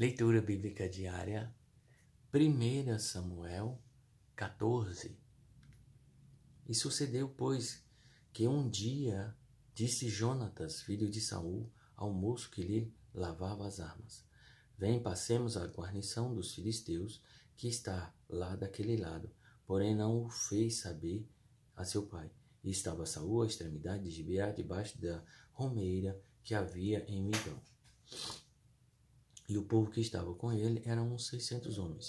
Leitura bíblica diária, 1 Samuel 14. E sucedeu, pois, que um dia disse Jonatas, filho de Saul, ao moço que lhe lavava as armas: Vem, passemos à guarnição dos filisteus, que está lá daquele lado. Porém não o fez saber a seu pai. E estava Saul à extremidade de Gibeá, debaixo da romeira que havia em Migdol. E o povo que estava com ele eram uns 600 homens.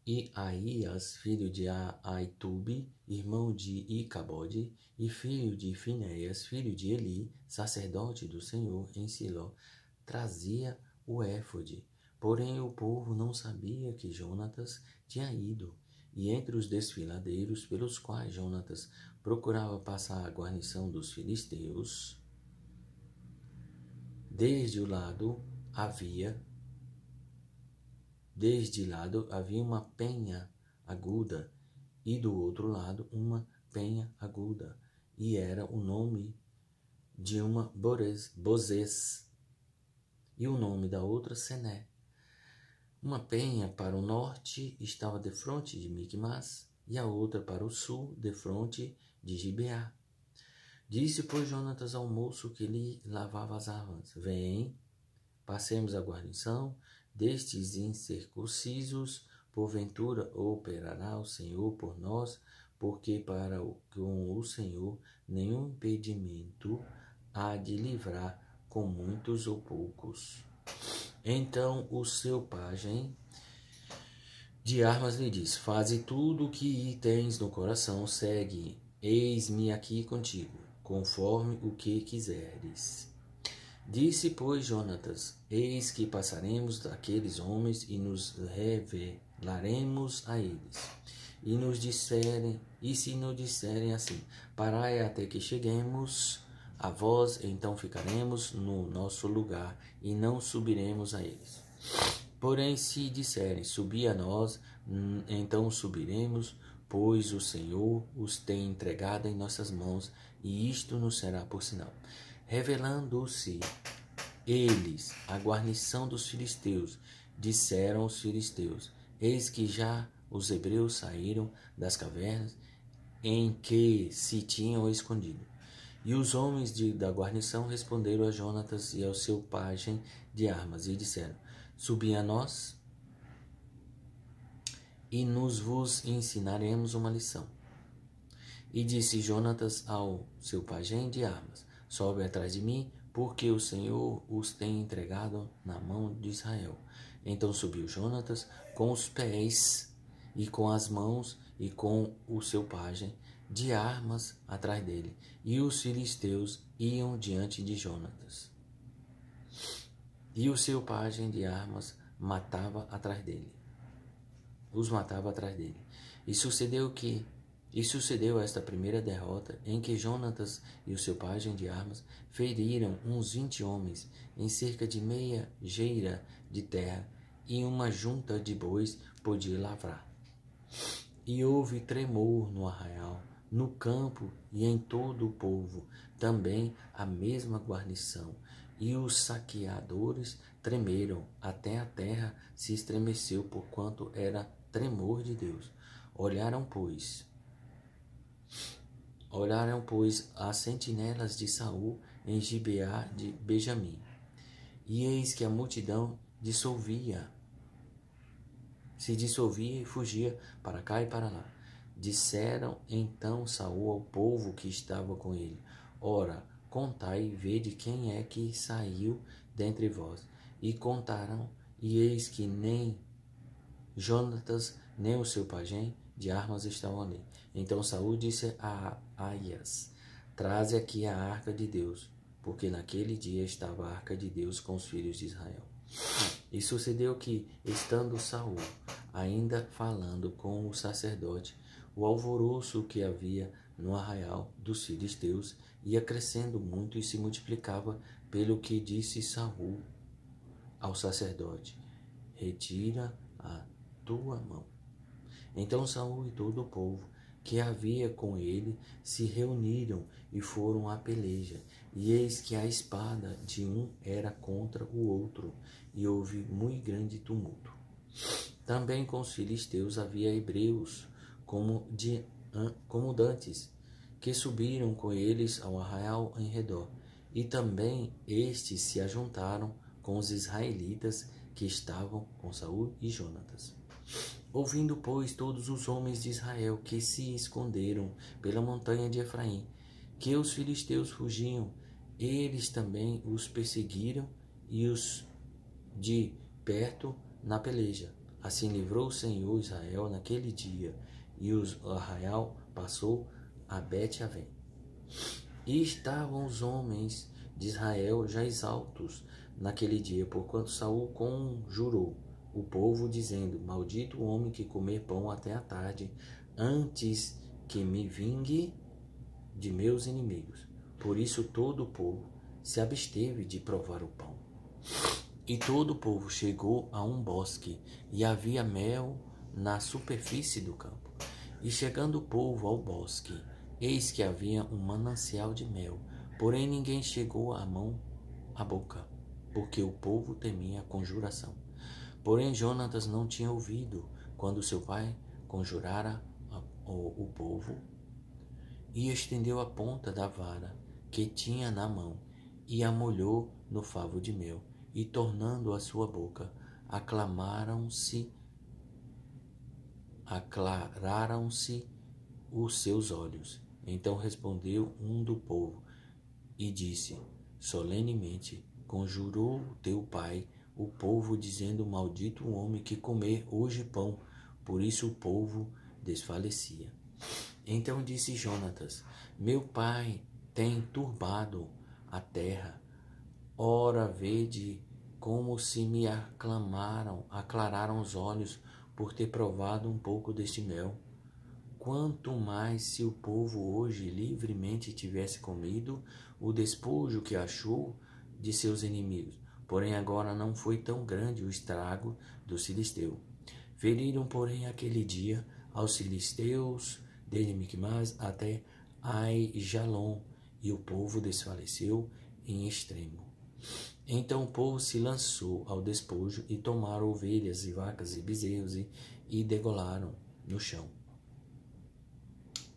E Aías, filho de Aitube, irmão de Icabode, e filho de Finéias, filho de Eli, sacerdote do Senhor em Siló, trazia o éfode. Porém o povo não sabia que Jonatas tinha ido. E entre os desfiladeiros pelos quais Jonatas procurava passar a guarnição dos filisteus, desde lado havia uma penha aguda, e do outro lado uma penha aguda, e era o nome de uma Bozez, e o nome da outra Sené. Uma penha para o norte estava defronte de Micmas, e a outra para o sul, defronte de Gibeá. Disse, pois, Jonatas ao moço que lhe lavava as armas: Vem, passemos a guarnição destes incircuncisos, porventura operará o Senhor por nós, porque com o Senhor nenhum impedimento há de livrar com muitos ou poucos. Então o seu pajem de armas lhe disse: Faze tudo o que tens no coração, segue, eis-me aqui contigo, conforme o que quiseres. Disse, pois, Jonatas: Eis que passaremos daqueles homens e nos revelaremos a eles. E se nos disserem assim: Parai até que cheguemos a vós, então ficaremos no nosso lugar e não subiremos a eles. Porém, se disserem: Subi a nós, então subiremos, pois o Senhor os tem entregado em nossas mãos, e isto nos será por sinal. Revelando-se eles a guarnição dos filisteus, disseram os filisteus: Eis que já os hebreus saíram das cavernas em que se tinham escondido. E os homens da guarnição responderam a Jonatas e ao seu pajem de armas, e disseram: Subi a nós, e nos vos ensinaremos uma lição. E disse Jonatas ao seu pajem de armas: Sobe atrás de mim, porque o Senhor os tem entregado na mão de Israel. Então subiu Jonatas com os pés e com as mãos, e com o seu pajem de armas atrás dele. E os filisteus iam diante de Jonatas. E o seu pajem de armas matava atrás dele. E sucedeu esta primeira derrota, em que Jonatas e o seu pajem de armas feriram uns 20 homens em cerca de meia geira de terra, e uma junta de bois podia lavrar. E houve tremor no arraial, no campo e em todo o povo, também a mesma guarnição. E os saqueadores tremeram, até a terra se estremeceu, porquanto era tremor de Deus. Olharam, pois, as sentinelas de Saul em Gibeá de Benjamim. E eis que a multidão se dissolvia e fugia para cá e para lá. Disseram então Saul ao povo que estava com ele: Ora, contai e vede quem é que saiu dentre vós. E contaram, e eis que nem Jonatas nem o seu pajem de armas estavam ali. Então Saul disse a Aías: Traze aqui a arca de Deus, porque naquele dia estava a arca de Deus com os filhos de Israel. E sucedeu que, estando Saul ainda falando com o sacerdote, o alvoroço que havia no arraial dos filisteus ia crescendo muito e se multiplicava, pelo que disse Saul ao sacerdote: Retira a tua mão. Então Saul e todo o povo que havia com ele se reuniram e foram à peleja. E eis que a espada de um era contra o outro, e houve muito grande tumulto. Também com os filisteus havia hebreus, como dantes, que subiram com eles ao arraial em redor. E também estes se ajuntaram com os israelitas que estavam com Saul e Jonatas. Ouvindo, pois, todos os homens de Israel que se esconderam pela montanha de Efraim, que os filisteus fugiam, eles também os perseguiram e os de perto na peleja. Assim livrou o Senhor Israel naquele dia, e o arraial passou a Bet-Avém. E estavam os homens de Israel já exaltos naquele dia, porquanto Saul conjurou o povo, dizendo: Maldito o homem que comer pão até a tarde, antes que me vingue de meus inimigos. Por isso todo o povo se absteve de provar o pão. E todo o povo chegou a um bosque, e havia mel na superfície do campo. E chegando o povo ao bosque, eis que havia um manancial de mel, porém ninguém chegou a mão à boca, porque o povo temia a conjuração. Porém Jonatas não tinha ouvido quando seu pai conjurara o povo, e estendeu a ponta da vara que tinha na mão, e a molhou no favo de mel, e tornando a sua boca, aclararam-se os seus olhos. Então respondeu um do povo e disse solenemente: Conjurou teu pai o povo, dizendo: Maldito o homem que comer hoje pão. Por isso o povo desfalecia. Então disse Jonatas: Meu pai tem turbado a terra. Ora, vede como se me aclararam os olhos por ter provado um pouco deste mel. Quanto mais se o povo hoje livremente tivesse comido o despojo que achou de seus inimigos. Porém agora não foi tão grande o estrago dos filisteus. Feriram, porém, aquele dia aos filisteus, desde Micmas até Aijalon, e o povo desfaleceu em extremo. Então o povo se lançou ao despojo e tomaram ovelhas e vacas e bezerros e degolaram no chão.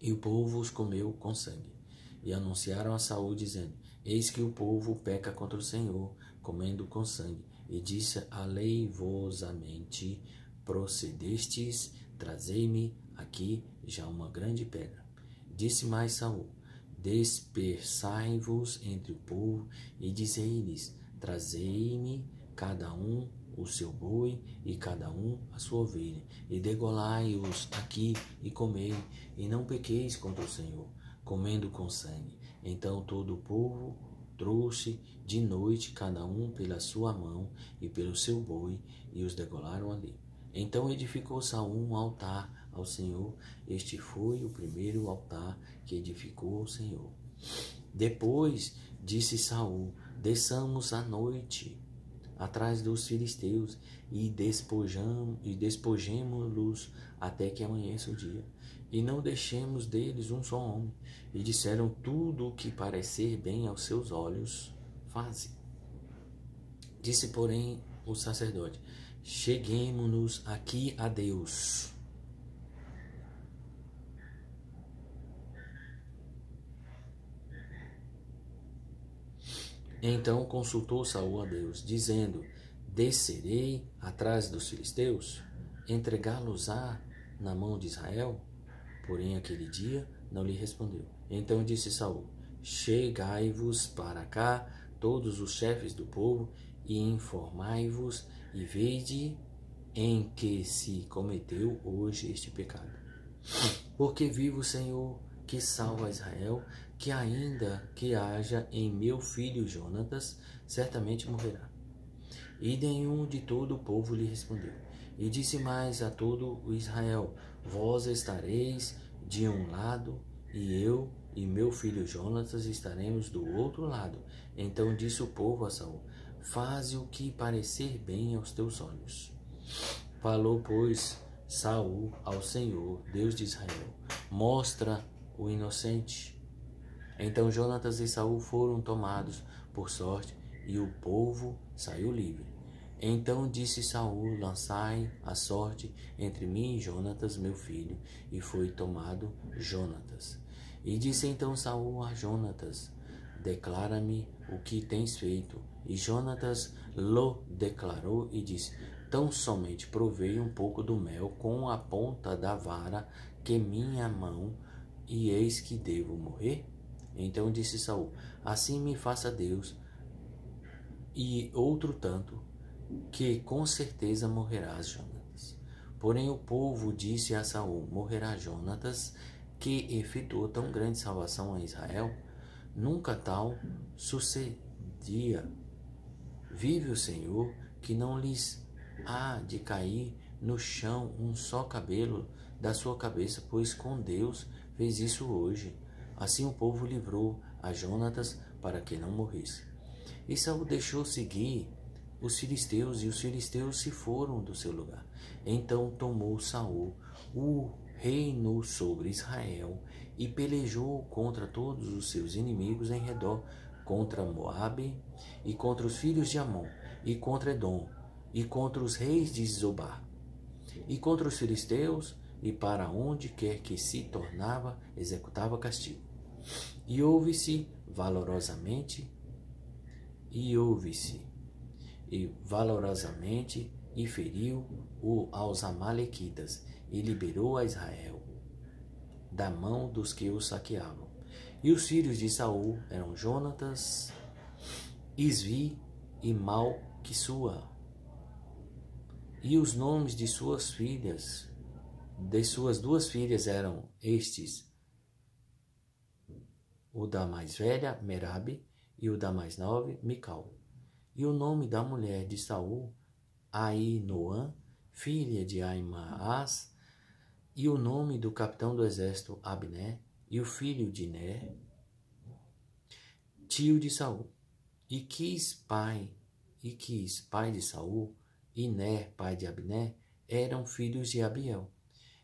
E o povo os comeu com sangue. E anunciaram a Saul, dizendo: Eis que o povo peca contra o Senhor, comendo com sangue. E disse aleivosamente: Procedestes, trazei-me aqui já uma grande pedra. Disse mais Saul: Dispersai-vos entre o povo e dizei-lhes: Trazei-me cada um o seu boi e cada um a sua ovelha, e degolai-os aqui e comei, e não pequeis contra o Senhor, comendo com sangue. Então todo o povo trouxe de noite cada um pela sua mão e pelo seu boi, e os degolaram ali. Então edificou Saul um altar ao Senhor. Este foi o primeiro altar que edificou ao Senhor. Depois disse Saul: Desçamos à noite atrás dos filisteus e despojemo-los até que amanheça o dia, e não deixemos deles um só homem. E disseram: Tudo o que parecer bem aos seus olhos, faze. Disse, porém, o sacerdote: Cheguemo-nos aqui a Deus. Então consultou Saul a Deus, dizendo: Descerei atrás dos filisteus, entregá-los-á na mão de Israel? Porém aquele dia não lhe respondeu. Então disse Saul: Chegai-vos para cá todos os chefes do povo, e informai-vos, e vede em que se cometeu hoje este pecado. Porque vive o Senhor, que salva Israel, que ainda que haja em meu filho Jonatas, certamente morrerá. E nenhum de todo o povo lhe respondeu. E disse mais a todo o Israel: Vós estareis de um lado, e eu e meu filho Jonatas estaremos do outro lado. Então disse o povo a Saul: Faze o que parecer bem aos teus olhos. Falou, pois, Saul ao Senhor, Deus de Israel: mostra o inocente. Então Jonatas e Saul foram tomados por sorte, e o povo saiu livre. Então disse Saul: lançai a sorte entre mim e Jonatas, meu filho. E foi tomado Jonatas. E disse então Saul a Jonatas: declara-me o que tens feito. E Jonatas lo declarou e disse: tão somente provei um pouco do mel com a ponta da vara que minha mão, e eis que devo morrer? Então disse Saul: assim me faça Deus, e outro tanto, que com certeza morrerás, Jonatas. Porém o povo disse a Saul: morrerá Jonatas, que efetuou tão grande salvação a Israel? Nunca tal sucedia. Vive o Senhor, que não lhes há de cair no chão um só cabelo da sua cabeça, pois com Deus fez isso hoje. Assim o povo livrou a Jonatas para que não morresse. E Saul deixou seguir os filisteus, e os filisteus se foram do seu lugar. Então tomou Saul o reino sobre Israel e pelejou contra todos os seus inimigos em redor, contra Moabe, e contra os filhos de Amon, e contra Edom, e contra os reis de Zobar, e contra os filisteus, e para onde quer que se tornava, executava castigo. E ouve-se valorosamente, e feriu aos amalequitas, e liberou a Israel da mão dos que o saqueavam. E os filhos de Saul eram Jonatas, Isvi e Malquissua. E os nomes de suas duas filhas eram estes: o da mais velha, Merabe, e o da mais nova, Mical. E o nome da mulher de Saul, Ainoã, filha de Aimaas, e o nome do capitão do exército, Abner, e o filho de Ner, tio de Saul. E Quis, pai de Saul, e Ner, pai de Abner, eram filhos de Abiel.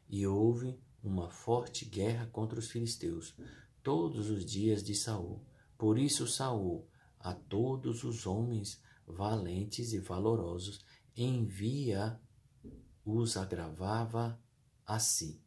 E houve uma forte guerra contra os filisteus todos os dias de Saul. Por isso Saul, a todos os homens valentes e valorosos, os agravava a si.